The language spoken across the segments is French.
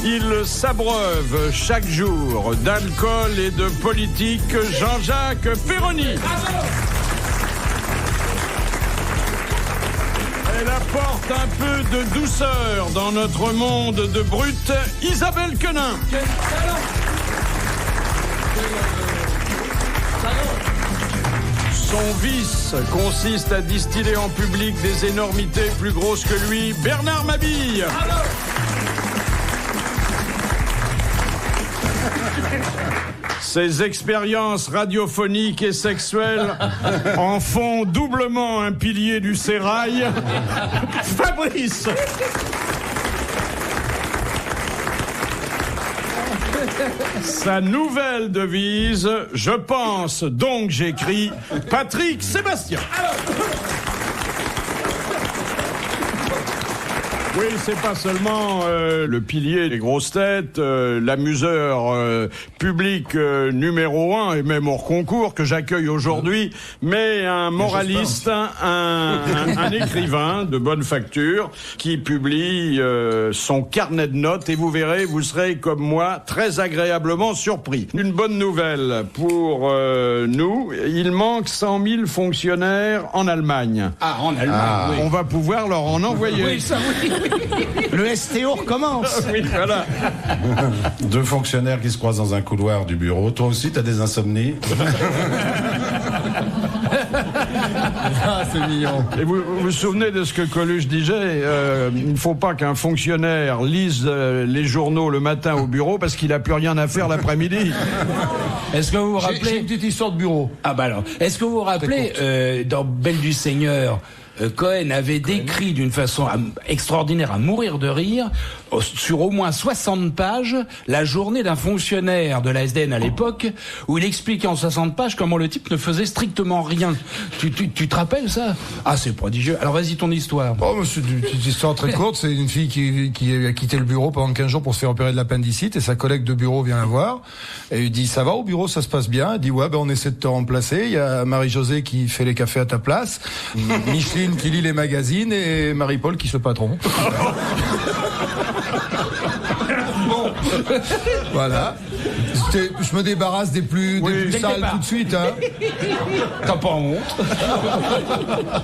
Il s'abreuve chaque jour d'alcool et de politique. Jean-Jacques Perroni. Elle apporte un peu de douceur dans notre monde de brutes. Isabelle Quenin. Son vice consiste à distiller en public des énormités plus grosses que lui. Bernard Mabille. Ses expériences radiophoniques et sexuelles en font doublement un pilier du sérail. Fabrice. Sa nouvelle devise, je pense, donc j'écris, Patrick Sébastien. Oui, c'est pas seulement le pilier des grosses têtes, l'amuseur public numéro 1 et même hors concours que j'accueille aujourd'hui, mais un moraliste, un écrivain de bonne facture qui publie son carnet de notes et vous verrez, vous serez comme moi très agréablement surpris. Une bonne nouvelle pour nous, il manque 100 000 fonctionnaires en Allemagne. Ah, en Allemagne, oui. On va pouvoir leur en envoyer. Oui, ça oui. Le STO recommence. Oui, voilà. 2 fonctionnaires qui se croisent dans un couloir du bureau. Toi aussi, t'as des insomnies? Ah, c'est mignon. Et vous vous souvenez de ce que Coluche disait, il ne faut pas qu'un fonctionnaire lise les journaux le matin au bureau parce qu'il n'a plus rien à faire l'après-midi. Est-ce que vous vous rappelez... J'ai une petite histoire de bureau. Ah bah alors, est-ce que vous vous rappelez, dans Belle du Seigneur, Cohen avait décrit d'une façon extraordinaire, à mourir de rire, sur au moins 60 pages, la journée d'un fonctionnaire de la SDN à l'époque, où il expliquait en 60 pages comment le type ne faisait strictement rien. Tu te rappelles ça? Ah, c'est prodigieux. Alors vas-y, ton histoire. Oh, c'est une petite histoire très courte. C'est une fille qui a quitté le bureau pendant 15 jours pour se faire opérer de l'appendicite, et sa collègue de bureau vient la voir et lui dit: ça va au bureau, ça se passe bien? Elle dit: ouais, on essaie de te remplacer. Il y a Marie-Josée qui fait les cafés à ta place, Micheline qui lit les magazines et Marie-Paul qui se patron. Bon, voilà. Je me débarrasse des plus sales tout de suite, hein. T'as pas honte?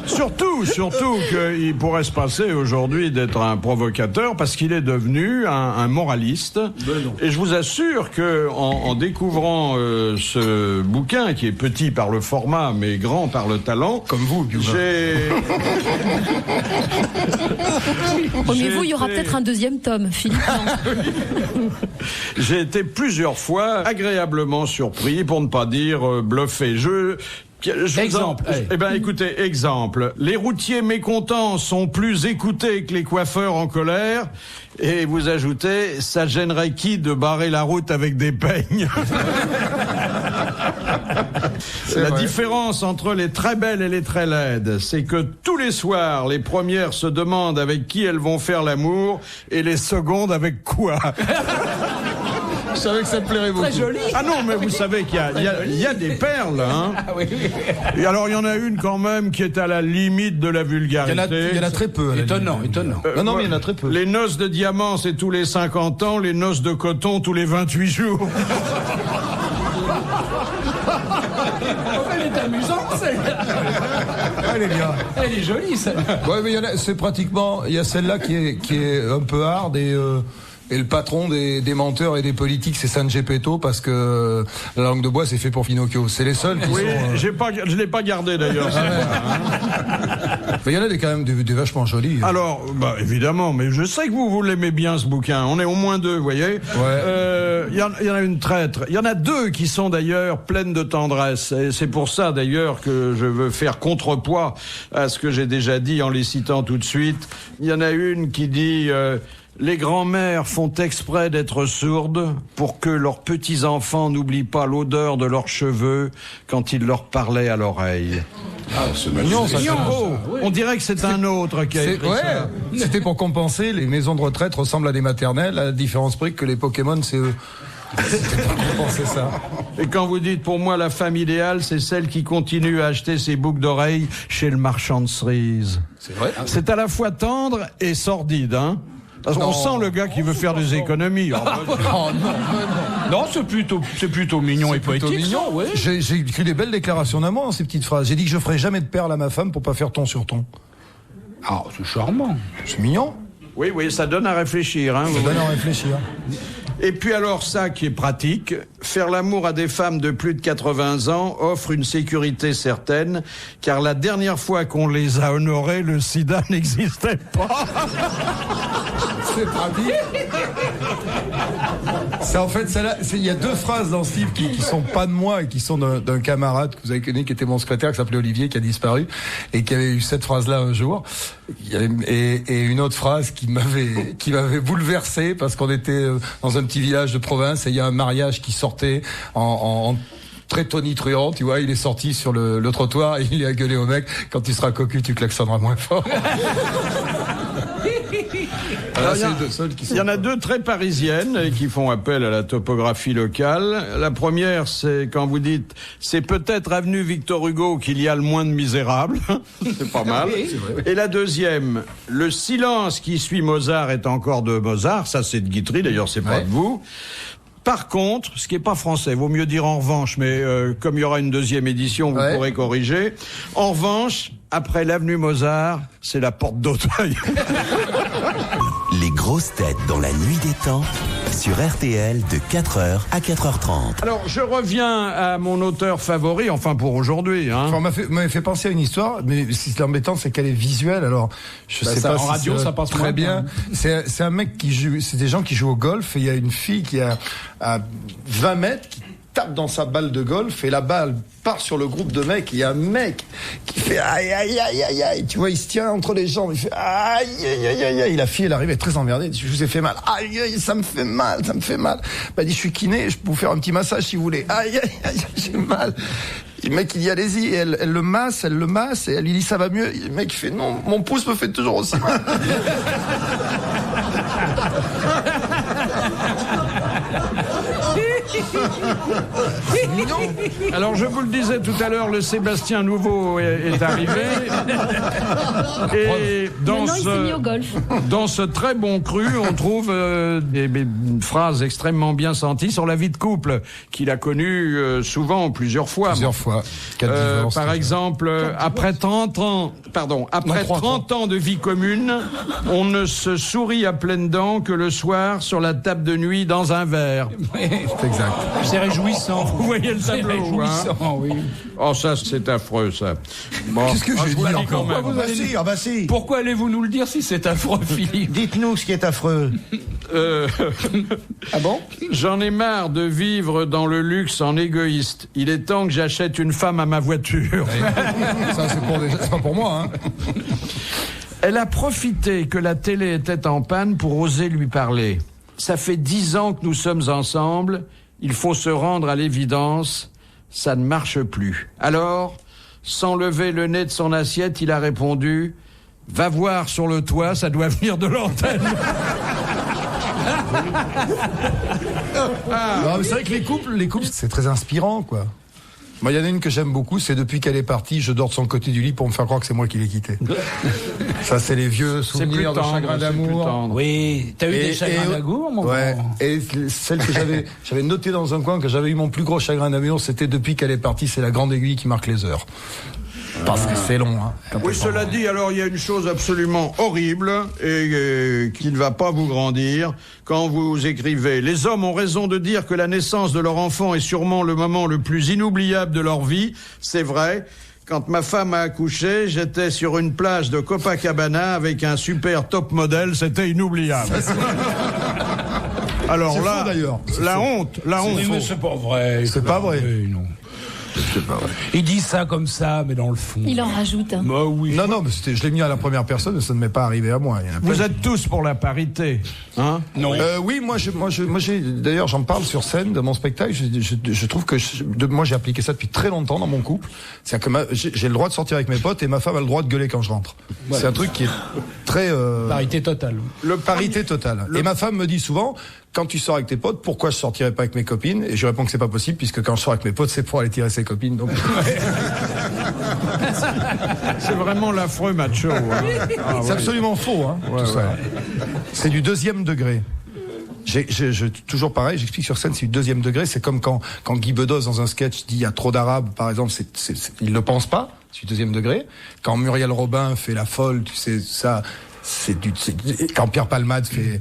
Surtout qu'il pourrait se passer aujourd'hui d'être un provocateur parce qu'il est devenu un moraliste. Et je vous assure que en découvrant ce bouquin qui est petit par le format mais grand par le talent, comme vous, mais vous, il y aura peut-être un deuxième tome, Philippe. J'ai été plusieurs fois agréablement surpris, pour ne pas dire bluffé. Exemple. Eh ben, écoutez, exemple. Les routiers mécontents sont plus écoutés que les coiffeurs en colère. Et vous ajoutez, ça gênerait qui de barrer la route avec des peignes? La différence entre les très belles et les très laides, c'est que tous les soirs, les premières se demandent avec qui elles vont faire l'amour et les secondes avec quoi. Je savais que ça te plairait beaucoup. Très joli. Ah non, mais vous savez qu'il y a des perles, hein. Ah oui. Et alors, il y en a une quand même qui est à la limite de la vulgarité. Il y en a très peu. Étonnant. Non, mais il y en a très peu. Les noces de diamant, c'est tous les 50 ans, les noces de coton, tous les 28 jours. Elle est amusante, celle-là. Elle est bien. Elle est jolie, celle-là. Ouais, mais c'est pratiquement, il y a celle-là qui est un peu hard et le patron des menteurs et des politiques, c'est San Geppetto, parce que la langue de bois, c'est fait pour Pinocchio. C'est les seuls qui sont... Je l'ai pas gardé d'ailleurs. Il y en a quand même des vachement jolis. Alors, évidemment, mais je sais que vous l'aimez bien, ce bouquin. On est au moins 2, vous voyez. Ouais. Il y en a une traître. Il y en a 2 qui sont d'ailleurs pleines de tendresse. Et c'est pour ça d'ailleurs que je veux faire contrepoids à ce que j'ai déjà dit en les citant tout de suite. Il y en a une qui dit... les grands-mères font exprès d'être sourdes pour que leurs petits-enfants n'oublient pas l'odeur de leurs cheveux quand ils leur parlaient à l'oreille. Ah, c'est mignon, ça. On dirait que c'est un autre qui a écrit ça. C'était pour compenser. Les maisons de retraite ressemblent à des maternelles, à la différence près que les Pokémon, c'est eux. C'était pour compenser ça. Et quand vous dites, pour moi, la femme idéale, c'est celle qui continue à acheter ses boucles d'oreilles chez le marchand de cerises. C'est vrai. C'est à la fois tendre et sordide, hein. On sent le gars qui veut faire des économies. Non, c'est plutôt mignon et poétique. Mignon, oui. J'ai écrit des belles déclarations d'amour dans ces petites phrases. J'ai dit que je ferai jamais de perles à ma femme pour pas faire ton sur ton. Ah, c'est charmant. C'est mignon. Oui, ça donne à réfléchir. Hein, Ça donne à réfléchir. Et puis alors ça qui est pratique, faire l'amour à des femmes de plus de 80 ans offre une sécurité certaine, car la dernière fois qu'on les a honorées, le sida n'existait pas. C'est pratique. C'est en fait, il y a deux phrases dans ce livre qui sont pas de moi et qui sont d'un camarade que vous avez connu, qui était mon secrétaire, qui s'appelait Olivier, qui a disparu, et qui avait eu cette phrase-là un jour. Et une autre phrase qui m'avait bouleversé, parce qu'on était dans un petit village de province et il y a un mariage qui sortait en très tonitruant, tu vois, il est sorti sur le trottoir et il a gueulé au mec: quand tu seras cocu, tu klaxonneras moins fort. Il y en a deux très parisiennes et qui font appel à la topographie locale. La première, c'est quand vous dites c'est peut-être avenue Victor Hugo qu'il y a le moins de misérables. C'est pas mal. Et la deuxième, le silence qui suit Mozart est encore de Mozart. Ça, c'est de Guitry, d'ailleurs, c'est pas de vous. Par contre, ce qui est pas français, vaut mieux dire en revanche, mais comme il y aura une deuxième édition, vous pourrez corriger. En revanche, après l'avenue Mozart, c'est la porte d'Auteuil. Les grosses têtes dans la nuit des temps, sur RTL de 4h à 4h30. Alors, je reviens à mon auteur favori, enfin pour aujourd'hui. Hein. Enfin, m'avait fait penser à une histoire, mais ce qui est embêtant, c'est qu'elle est visuelle. Alors, je sais pas en si radio, ça passe très bien. C'est un mec qui joue, c'est des gens qui jouent au golf, et il y a une fille qui a à 20 mètres qui tape dans sa balle de golf et la balle part sur le groupe de mecs. Il y a un mec qui fait aïe aïe aïe aïe aïe, tu vois, il se tient entre les jambes, il fait aïe aïe aïe aïe aïe. Et la fille, elle arrive, elle est très emmerdée, elle dit: je vous ai fait mal. Aïe aïe, ça me fait mal. Bah, elle dit: je suis kiné, je peux vous faire un petit massage si vous voulez. Aïe aïe aïe, j'ai mal. Et le mec, il dit: allez-y. Et elle le masse, et elle lui dit: ça va mieux. Et le mec, il fait: non, mon pouce me fait toujours aussi mal. Alors je vous le disais tout à l'heure, le Sébastien Nouveau est arrivé. Et Maintenant, il s'est mis au golf. Dans ce très bon cru, on trouve des phrases extrêmement bien senties sur la vie de couple qu'il a connue souvent, plusieurs fois. Par exemple, après 30 ans de vie commune, on ne se sourit à pleines dents que le soir sur la table de nuit dans un verre. C'est exact. C'est réjouissant. Vous voyez le tableau, réjouissant, hein. Oui. Oh, ça, c'est affreux, ça. Bon. Qu'est-ce que j'ai dit encore ? Si. Pourquoi allez-vous nous le dire si c'est affreux, Philippe ? Dites-nous ce qui est affreux. Ah bon ? J'en ai marre de vivre dans le luxe en égoïste. Il est temps que j'achète une femme à ma voiture. Ça, c'est pas pour moi, hein. Elle a profité que la télé était en panne pour oser lui parler. Ça fait 10 ans que nous sommes ensemble. Il faut se rendre à l'évidence. Ça ne marche plus. Alors, sans lever le nez de son assiette, il a répondu: va voir sur le toit, ça doit venir de l'antenne. Non, mais c'est vrai que les couples, c'est très inspirant, quoi. Moi, il y en a une que j'aime beaucoup, c'est depuis qu'elle est partie, je dors de son côté du lit pour me faire croire que c'est moi qui l'ai quittée. Ça, c'est les vieux souvenirs de chagrin d'amour. Oui, t'as eu des chagrins d'amour, mon ouais. grand. Et celle que j'avais notée dans un coin, que j'avais eu mon plus gros chagrin d'amour, c'était depuis qu'elle est partie, c'est la grande aiguille qui marque les heures. Parce que c'est long, hein. Oui, cela dit, alors il y a une chose absolument horrible et qui ne va pas vous grandir quand vous écrivez: les hommes ont raison de dire que la naissance de leur enfant est sûrement le moment le plus inoubliable de leur vie. C'est vrai. Quand ma femme a accouché, j'étais sur une plage de Copacabana avec un super top modèle, c'était inoubliable. Alors là, faux, la honte. Mais c'est pas vrai. C'est pas vrai. Non. C'est pas vrai. Il dit ça comme ça, mais dans le fond. Il en rajoute. Bah oui. Non, mais je l'ai mis à la première personne, mais ça ne m'est pas arrivé à moi. Vous êtes tous pour la parité, hein? Non. Oui, moi, j'ai, d'ailleurs, j'en parle sur scène de mon spectacle. Je trouve que moi, j'ai appliqué ça depuis très longtemps dans mon couple. C'est-à-dire que j'ai le droit de sortir avec mes potes et ma femme a le droit de gueuler quand je rentre. Voilà. C'est un truc qui est très parité totale. Parité totale. Et ma femme me dit souvent: quand tu sors avec tes potes, pourquoi je sortirais pas avec mes copines? Et je réponds que c'est pas possible, puisque quand je sors avec mes potes, c'est pour aller tirer ses copines. Donc. C'est vraiment l'affreux macho. Hein. Ah, C'est ouais. absolument faux, hein, tout ça. C'est du 2e degré. Toujours pareil, j'explique sur scène, c'est du 2e degré. C'est comme quand Guy Bedos dans un sketch dit il y a trop d'arabes, par exemple, il le pense pas, c'est du 2e degré. Quand Muriel Robin fait la folle, tu sais, ça, quand Pierre Palmade fait,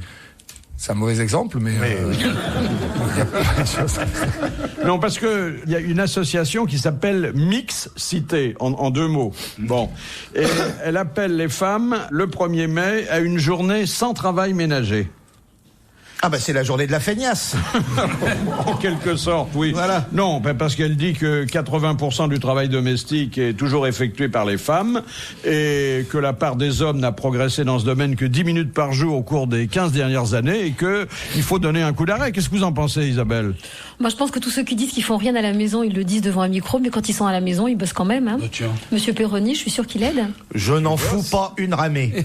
c'est un mauvais exemple, mais il y a plein de choses. Non, parce que il y a une association qui s'appelle Mix Cité, en 2 mots. Bon. Et elle appelle les femmes, le 1er mai, à une journée sans travail ménager. Ah bah c'est la journée de la feignasse. En quelque sorte, oui. Voilà. Non, parce qu'elle dit que 80% du travail domestique est toujours effectué par les femmes et que la part des hommes n'a progressé dans ce domaine que 10 minutes par jour au cours des 15 dernières années et que il faut donner un coup d'arrêt. Qu'est-ce que vous en pensez, Isabelle? Moi, je pense que tous ceux qui disent qu'ils font rien à la maison, ils le disent devant un micro, mais quand ils sont à la maison, ils bossent quand même. Hein. Tiens. Monsieur Perroni, je suis sûr qu'il aide. Je n'en fous pas une ramée.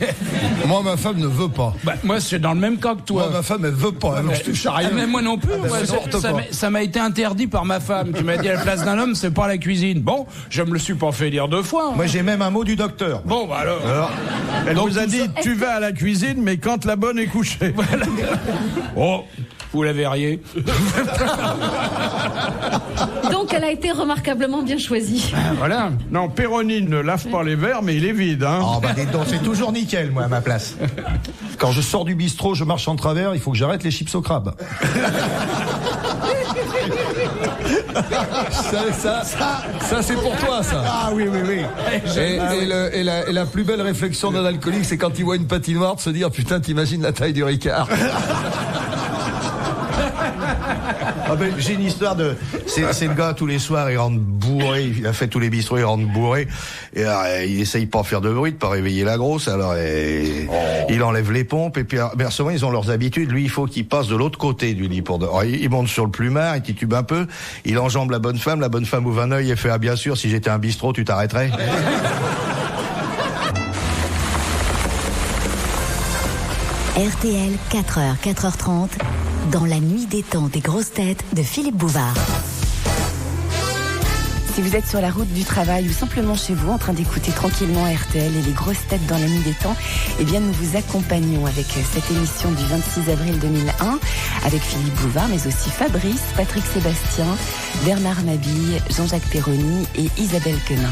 Moi, ma femme ne veut pas. Bah, moi, c'est dans le même cas que toi. Moi, ma femme, elle veut pas. Alors, je touche à rien. Ah, mais moi non plus. Moi, ça m'a été interdit par ma femme qui m'a dit à la place d'un homme, c'est pas la cuisine. Bon, je me le suis pas fait dire 2 fois. Hein. Moi j'ai même un mot du docteur. Bon, bah alors. Elle vous a dit, tu vas à la cuisine, mais quand la bonne est couchée. Voilà. Oh, vous la verriez. Donc, elle a été remarquablement bien choisie. Voilà. Non, Perroni ne lave pas les verres, mais il est vide, hein. Oh bah dis donc, c'est toujours nickel moi à ma place. Quand je sors du bistrot, je marche en travers, il faut que j'arrête les chips au crabe. ça c'est pour toi, ça. Ah oui. Et la plus belle réflexion d'un alcoolique, c'est quand il voit une patinoire de se dire putain, t'imagines la taille du Ricard. Ah ben, j'ai une histoire de... C'est le gars, tous les soirs, il rentre bourré, il a fait tous les bistrots, il rentre bourré, et il essaye pas de faire de bruit, de pas réveiller la grosse, alors il enlève les pompes, et puis bien souvent, ils ont leurs habitudes, lui, il faut qu'il passe de l'autre côté du lit. Alors, il monte sur le plumard, il titube un peu, il enjambe la bonne femme ouvre un œil et fait « Ah bien sûr, si j'étais un bistrot, tu t'arrêterais ?» RTL, 4h, 4h30, dans la nuit des temps des grosses têtes de Philippe Bouvard. Si vous êtes sur la route du travail ou simplement chez vous en train d'écouter tranquillement RTL et les grosses têtes dans la nuit des temps, eh bien nous vous accompagnons avec cette émission du 26 avril 2001 avec Philippe Bouvard, mais aussi Fabrice, Patrick Sébastien, Bernard Mabille, Jean-Jacques Perroni et Isabelle Quenin.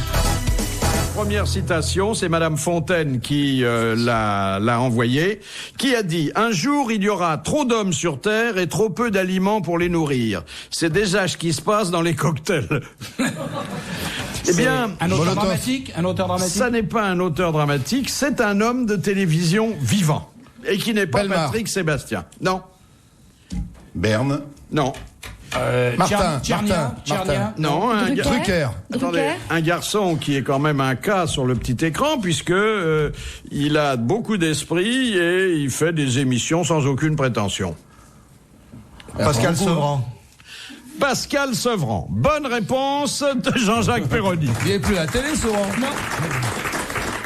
Première citation, c'est Madame Fontaine qui l'a envoyée, qui a dit « Un jour, il y aura trop d'hommes sur Terre et trop peu d'aliments pour les nourrir. C'est déjà ce qui se passe dans les cocktails. » Eh bien, un auteur dramatique, ça n'est pas un auteur dramatique, c'est un homme de télévision vivant. Et qui n'est pas Bellemare. Patrick Sébastien. Non. Berne. Non. Martin. Non, Drucker. Attendez, un garçon qui est quand même un cas sur le petit écran puisque il a beaucoup d'esprit et il fait des émissions sans aucune prétention. Pascal Sevran. Pascal Sevran. Bonne réponse de Jean-Jacques Perroni. Il n'y avait plus la télé, souvent.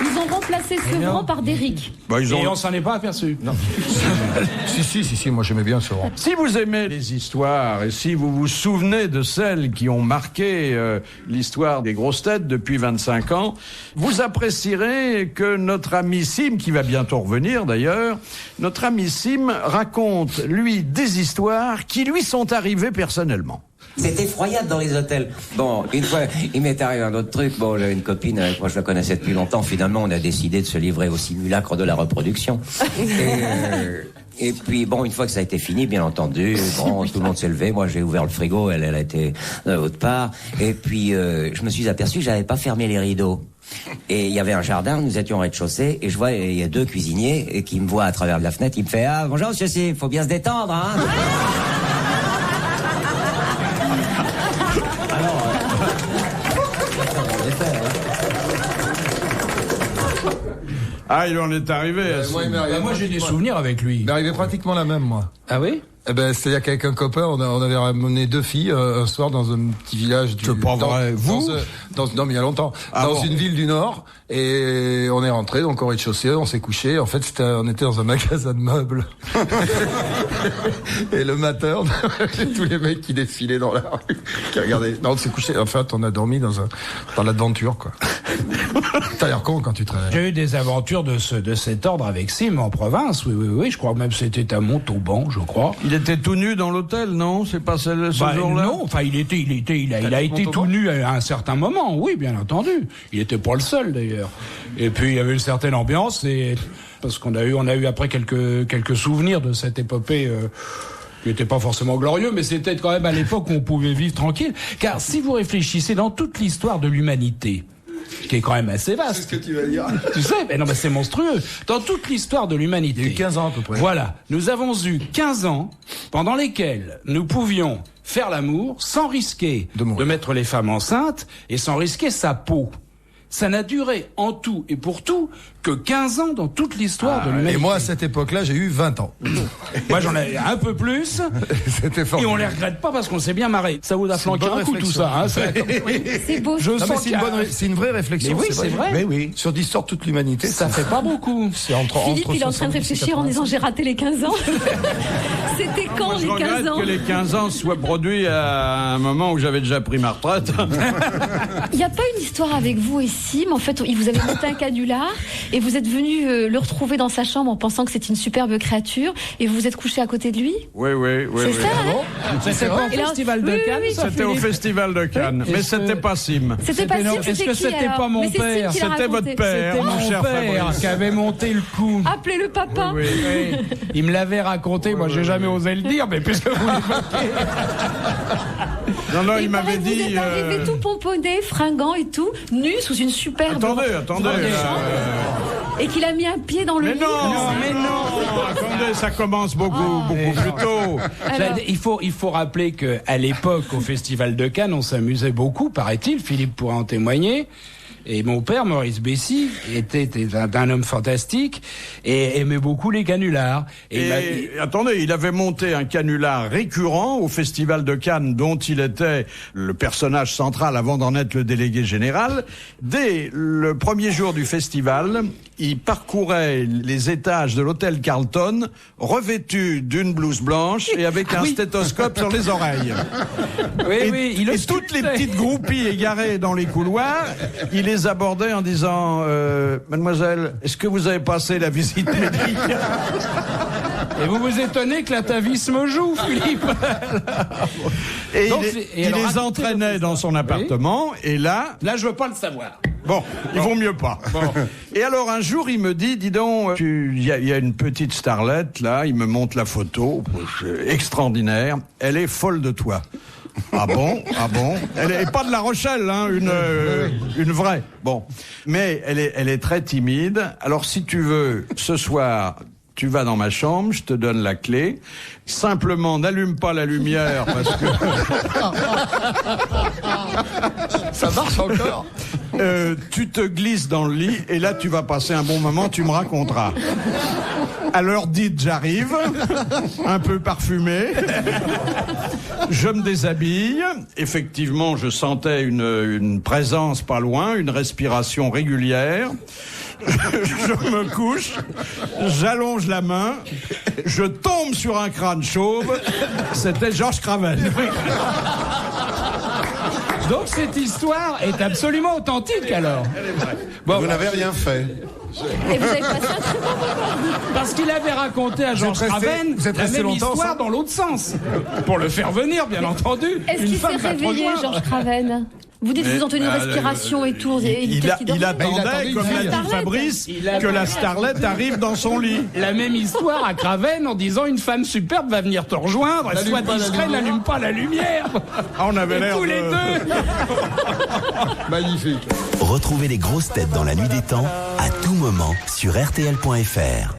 Ils ont remplacé Sevran par Derrick. Bah, Et on s'en est pas aperçu. Non. Si, moi j'aimais bien Sevran. Si vous aimez les histoires et si vous vous souvenez de celles qui ont marqué l'histoire des grosses têtes depuis 25 ans, vous apprécierez que notre ami Sim, qui va bientôt revenir d'ailleurs, notre ami Sim raconte, lui, des histoires qui lui sont arrivées personnellement. C'est effroyable dans les hôtels. Bon, une fois, il m'est arrivé un autre truc. Bon, j'avais une copine avec moi, je la connaissais depuis longtemps. Finalement, on a décidé de se livrer au simulacre de la reproduction. Et puis, bon, une fois que ça a été fini, bien entendu, bon, tout le monde s'est levé. Moi, j'ai ouvert le frigo, elle a été de l'autre part. Et puis, je me suis aperçu que j'avais pas fermé les rideaux. Et il y avait un jardin, nous étions au rez-de-chaussée, et je vois, il y a 2 cuisiniers qui me voient à travers la fenêtre. Il me fait « Ah, bonjour, monsieur C, faut bien se détendre, hein ?» Ah, il en est arrivé. Moi, j'ai des souvenirs avec lui. Il m'est arrivé pratiquement la même, moi. Ah oui? Eh ben, c'est-à-dire qu'avec un copain, on avait ramené 2 filles un soir dans un petit village du. C'est pas vrai. Vous non, mais il y a longtemps. Dans une ville du Nord, et on est rentré donc au rez-de-chaussée, on s'est couché. En fait, on était dans un magasin de meubles. Et le matin, on avait tous les mecs qui défilaient dans la rue, qui regardaient. Non, on s'est couché. En fait, on a dormi dans l'aventure, quoi. T'as l'air con quand tu te réveilles. J'ai eu des aventures de cet ordre avec Sim en province. Oui. Je crois même que c'était à Montauban, je crois. Il était tout nu dans l'hôtel, non? C'est pas ce jour-là? Non, enfin, il a été tout nu à un certain moment, oui, bien entendu. Il était pas le seul, d'ailleurs. Et puis, il y avait une certaine ambiance, parce qu'on a eu après quelques souvenirs de cette épopée, qui n'était pas forcément glorieux, mais c'était quand même à l'époque où on pouvait vivre tranquille. Car si vous réfléchissez dans toute l'histoire de l'humanité, qui est quand même assez vaste. C'est ce que tu vas dire. Tu sais, mais non, mais c'est monstrueux. Dans toute l'histoire de l'humanité. Il y a eu 15 ans à peu près. Voilà. Nous avons eu 15 ans pendant lesquels nous pouvions faire l'amour sans risquer de mettre les femmes enceintes et sans risquer sa peau. Ça n'a duré en tout et pour tout que 15 ans dans toute l'histoire de l'humanité. Et moi, à cette époque-là, j'ai eu 20 ans. Moi, j'en ai un peu plus. C'était fort. Et on les regrette pas parce qu'on s'est bien marré. Ça vous a flanqué un coup, tout ça. Hein, c'est beau. C'est une vraie réflexion. Mais oui, c'est vrai. Mais oui. Sur l'histoire de toute l'humanité. Ça fait pas beaucoup. C'est Philippe, il est en train de réfléchir en disant j'ai raté les 15 ans. C'était quand les 15 ans? Je regrette que les 15 ans soient produits à un moment où j'avais déjà pris ma retraite. Il n'y a pas une histoire avec vous et Sim? En fait, il vous avait monté un canular et vous êtes venu le retrouver dans sa chambre en pensant que c'était une superbe créature et vous vous êtes couché à côté de lui? Oui. C'est ça, hein? C'était pas au Festival de Cannes? C'était au Festival de Cannes, mais c'était pas Sim. C'était pas Sim, est-ce que c'était pas mon père? C'était votre père, C'était mon cher Fabrice, qui avait monté le coup. Appelez le papa. Oui. Il me l'avait raconté, moi j'ai jamais osé le dire, mais puisque vous l'évoquez. Non, il m'avait dit. Vous êtes arrivé tout pomponné, fringant et tout, nu sous une superbe. Attendez. Et qu'il a mis un pied dans le lit. Mais non. Attendez, ça commence beaucoup plus tôt. Il faut rappeler que à l'époque, au Festival de Cannes, on s'amusait beaucoup, paraît-il. Philippe pourra en témoigner. Et mon père, Maurice Bessy, était un homme fantastique et aimait beaucoup les canulars. Attendez, il avait monté un canular récurrent au Festival de Cannes, dont il était le personnage central avant d'en être le délégué général. Dès le premier jour du festival, il parcourait les étages de l'hôtel Carlton, revêtu d'une blouse blanche et avec un stéthoscope sur les oreilles. Et toutes les petites groupies égarées dans les couloirs, il les abordait en disant Mademoiselle, est-ce que vous avez passé la visite médicale? Et vous vous étonnez que l'atavisme joue, Philippe. Et il les entraînait dans son appartement, et là, je veux pas le savoir. Bon, il vaut mieux pas. Bon. Et alors un jour, il me dit, dis donc, il y a une petite starlette là, il me montre la photo, extraordinaire, elle est folle de toi. Ah bon? Elle est pas de La Rochelle, hein, une vraie. Bon. Mais elle est très timide. Alors si tu veux, ce soir, tu vas dans ma chambre, je te donne la clé. Simplement, n'allume pas la lumière parce que... Ça marche encore. Tu te glisses dans le lit et là tu vas passer un bon moment, tu me raconteras. À l'heure dite, j'arrive, un peu parfumé, je me déshabille, effectivement je sentais une présence pas loin, une respiration régulière. Je me couche, j'allonge la main, je tombe sur un crâne chauve, c'était Georges Craven. Donc cette histoire est absolument authentique alors. Bon, vous n'avez rien fait. Et vous avez passé un très bon moment. Parce qu'il avait raconté à Georges Craven la même histoire dans l'autre sens. Pour le faire venir, bien entendu. Est-ce qu'il s'est réveillé, Georges Craven? Vous dites que vous entendez une respiration et tout. Il attendait, comme l'a dit Fabrice, que la starlette arrive dans son lit. La même histoire à Craven en disant une femme superbe va venir te rejoindre, sois discret, n'allume pas la lumière. On avait l'air tous les deux. Magnifique. Retrouvez les grosses têtes dans la nuit des temps à tout moment sur RTL.fr.